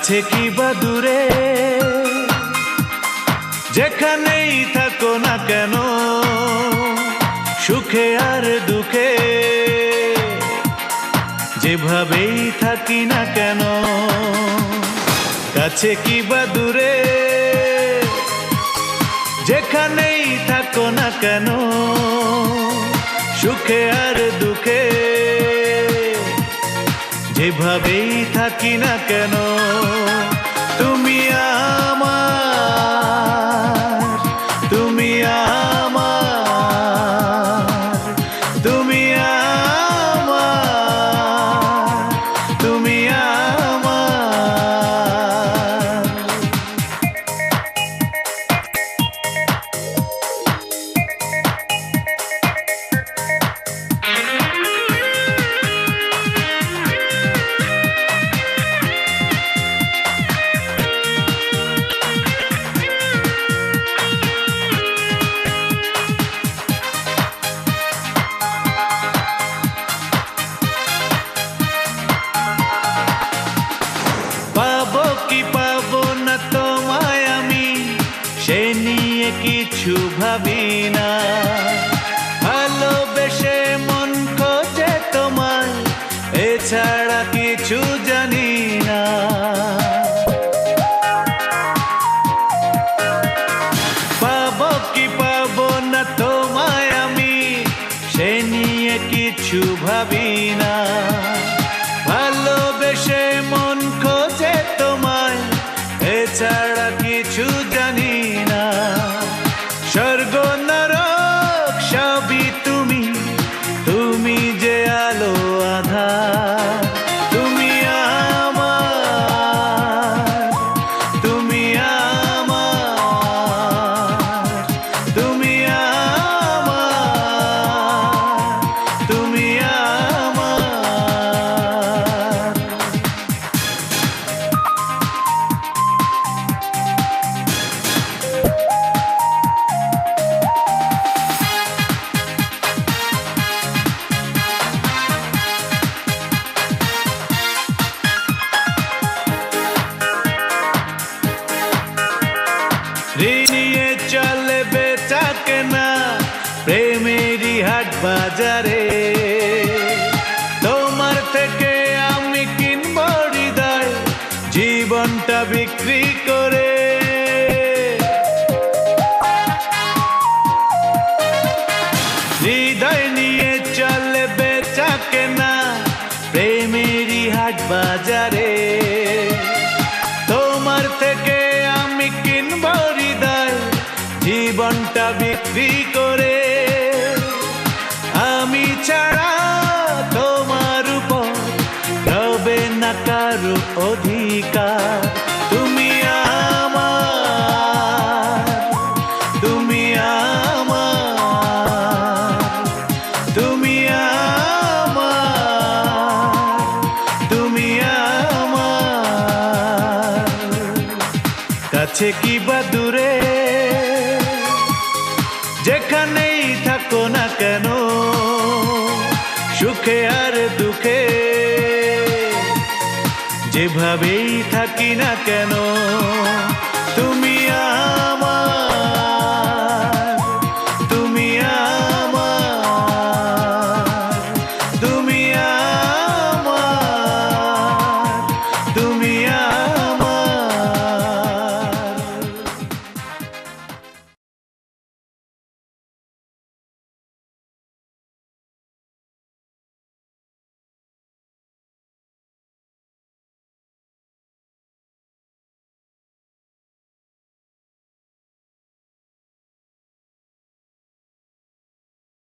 কাছে কি বা দূরে, যেখানেই থাকো না কেন, সুখে আর দুঃখে যেভাবেই থাকি না কেন, কাছে কি বা দূরে, যেখানেই থাকো না কেন, সুখে আর দুঃখে যেভাবেই থাকি না কেন, তুমি আমার, তুমি আমার, তুমি আমার, তুমি আমার। পাবো কি পাবো না তোমায় আমি, সে নিয়ে কিছু ভাবি না, ভালোবেসে মন খোঁজে তোমায়, এছাড়া কিছু জানি না। পাবো কি পাবো না তোমায় আমি, সে নিয়ে কিছু ভাবি না, ভালোবেসে মন খোঁজে তোমায়, এছাড়া কিছু জানি না। স্বর্গ নরক সবই তুমি, তুমি যে আলো আধার, তুমি আমার, তুমি আমার, তুমি আমার, তুমি আমার। ঋণিয়ে চলে বেচা কেনা প্রেমেরই হাট বাজারে, তোমার থেকে আমি কিনবো হৃদয়, জীবনটা বিক্রি করে। হৃদয় নিয়ে চলে বেচা কেনা প্রেমেরই হাট বাজারে, তোমার থেকে আমি কিনবো হৃদয়, জীবনটা বিক্রি করে। আমি ছাড়া তোমার উপর রবে না কারো অধিকার, তুমি আমার, তুমি আমার, তুমি আমার, তুমি আমার। কাছে কি বা দূরে, যেখানেই থাকো না কেন, সুখে আর দুঃখে যেভাবেই থাকি না কেন, তুমি